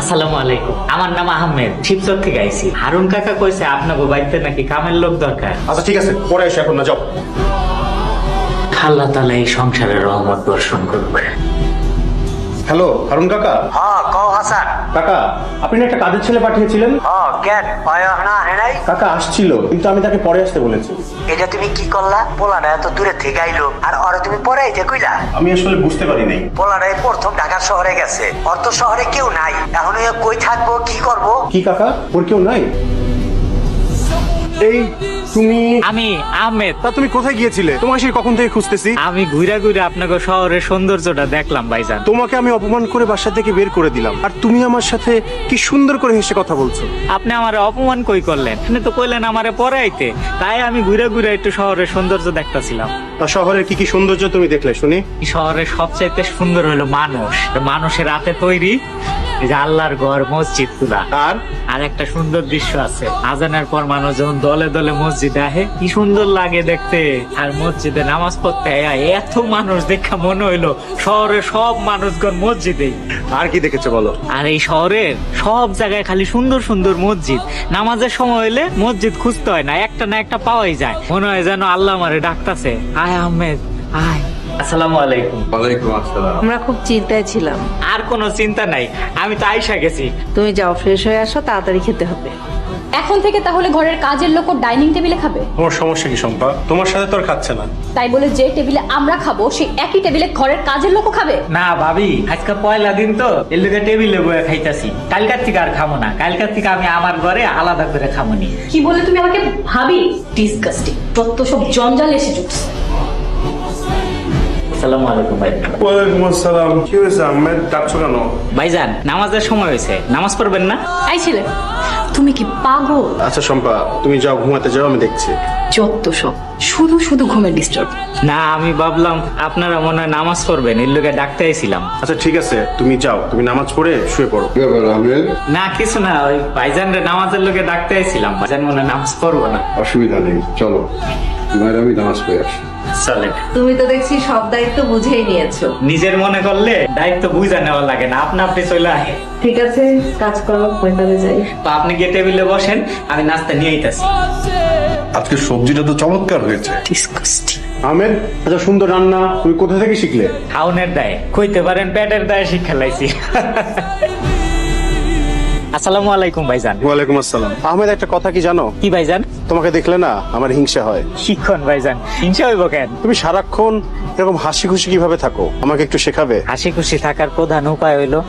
আসসালামু আলাইকুম, আমার নাম আহমেদ, শিবচর থেকে আইছি। হারুন কাকা কইছে আপনাকে বাড়িতে নাকি কামের লোক দরকার। আচ্ছা ঠিক আছে, পরে এসে এখন না যাও। আল্লাহ তাআলা এই সংসারের রহমত বর্ষণ করবে। হ্যালো হারুন কাকা। হ্যাঁ কও হাসান। কাকা, আপনি না একটা কাজের ছেলে পাঠিয়েছিলেন? হ্যাঁ কেন পায় না হেনাই? কাকা আসছিল, কিন্তু আমি তাকে পরে আসতে বলেছি। এটা তুমি কি করলা? পোলাটা এত দূরে থেকে আইলো আর ওরে তুমি পরে আইতে কইলা? আমি আসলে বুঝতে পারি নাই। পোলাটাই প্রথম ঢাকা শহরে গেছে, ওর তো শহরে কেউ নাই, এখন ও কই থাকবো কি করবো? কি কাকা, ওর কেউ নাই? এই তুমি, আমি আহমেদ। তা তুমি কোথায় গিয়েছিলে? তোমাকে সেই কখন থেকে খুঁজতেছি। আমি ঘুরে ঘুরে আপনাকে শহরের সৌন্দর্যটা দেখলাম ভাইজান। তোমাকে আমি অপমান করে বাসা থেকে বের করে দিলাম, আর তুমি আমার সাথে কি সুন্দর করে হেসে কথা বলছো। আপনি আমারে অপমান কই করলেন? আপনি তো কইলেন আমারে পরে আইতে, তাই আমি ঘুরে ঘুরে একটু শহরের সৌন্দর্য দেখতেছিলাম। তা শহরের কি কি সৌন্দর্য তুমি দেখলে শুনি? এই শহরের সবচাইতে সুন্দর হলো মানুষ, মানুষের হাতে তৈরি এই যে আল্লাহর ঘর, মসজিদ গুলা। আর একটা সুন্দর দৃশ্য আছে, আজানের পর মানুষ যখন দলে দলে মসজিদে আসে, কি সুন্দর লাগে দেখতে। আর মসজিদে নামাজ পড়তে এত মানুষ দেখা মনে হইলো শহরের সব মানুষগণ মসজিদেই। আর কি দেখেছো বলো? আর এই শহরের সব জায়গায় খালি সুন্দর সুন্দর মসজিদ। নামাজের সময় হইলে মসজিদ খুঁজতে হয় না, একটা না একটা পাওয়াই যায়। মনে হয় যেন আল্লাহ আমারে ডাকতাছে, আয় আহমেদ আয়। আসসালামু আলাইকুম। ওয়ালাইকুম আসসালাম। আমরা খুব চিন্তায় ছিলাম। আর কোনো চিন্তা নাই, আমি তো আইসা গেছি। তুমি যাও, ফ্রেশ হয়ে আসো, তাড়াতাড়ি খেতে হবে। এখন থেকে তাহলে ঘরের কাজের লোক ডাইনিং টেবিলে খাবে? তোমার সমস্যা কি শম্পা? তোমার সাথে তো আর খাচ্ছে না। তাই বলে যে টেবিলে আমরা খাবো সেই একই টেবিলে ঘরের কাজের লোকও খাবে? না ভাবি, আজকে পয়লা দিন তো, এর লোকে টেবিলে বয়ে খাইতাছি। কালকার থেকে আর খাবো না, কালকার থেকে আমি আমার ঘরে আলাদা করে খাবো নি। কি বলে তুমি আমাকে ভাবি? ডিসগাস্টিং, যত সব জঞ্জাল এসে জুটছে। আসসালামু আলাইকুম ভাই। ওয়ালাইকুম আসসালাম। কি হয়েছে আহমেদ, ডাকছো কেন? ভাইজান, নামাজের সময় হয়েছে, নামাজ পড়বেন না? এই ছেলে, তুমি কি পাগল? আচ্ছা শম্পা, তুমি যাও, ঘুমাতে যাও, আমি দেখছি। যত সব শুধু শুধু ঘুমের ডিস্টার্ব। না, আমি ভাবলাম আপনারা মনে হয় নামাজ পড়বেন, এর লোকে ডাকতে আইছিলাম। আচ্ছা ঠিক আছে, তুমি যাও, তুমি নামাজ পড়ে শুয়ে পড়ো। কি ব্যাপার আহমেদ? না কিছু না, ওই ভাইজান রে নামাজের লোকে ডাকতে আইছিলাম। ভাইজান মনে হয় নামাজ পড়বো না। অসুবিধা নেই, চলো মায়ের আমি নামাজ পড়ে আসি। চলে। তুমি তো দেখছি সব দায়িত্ব বুঝেই নিয়েছো। নিজের মনে করলে দায়িত্ব বুঝা নেওয়া লাগে না, আপনা আপনি চলে আসে। ঠিক আছে, কাজ করো, ওইভাবে যাই। তো আপনি গিয়ে টেবিলে বসেন, আমি নাস্তা নিয়ে আইতাছি। আজকে সবজিটা তো চমৎকার হয়েছে। ডিসগাস্টিং। আহমেদ, আচ্ছা সুন্দর রান্না তুমি কোথা থেকে শিখলে? খাউনের দায়ে কইতে পারেন, পেটের দায়ে শিক্ষা লাইছি। আসসালামু আলাইকুম ভাইজান। ওয়ালাইকুম আসসালাম। আহমেদ, একটা কথা কি জানো? কি ভাইজান? তোমাকে দেখলে না আমার হিংসা হয়। শিক্ষণ ভাইজান, হিংসা হইব কেন? তুমি সারাক্ষণ এরকম হাসি খুশি কিভাবে থাকো, আমাকে একটু শেখাবে? হাসি খুশি থাকার প্রধান উপায় হইলো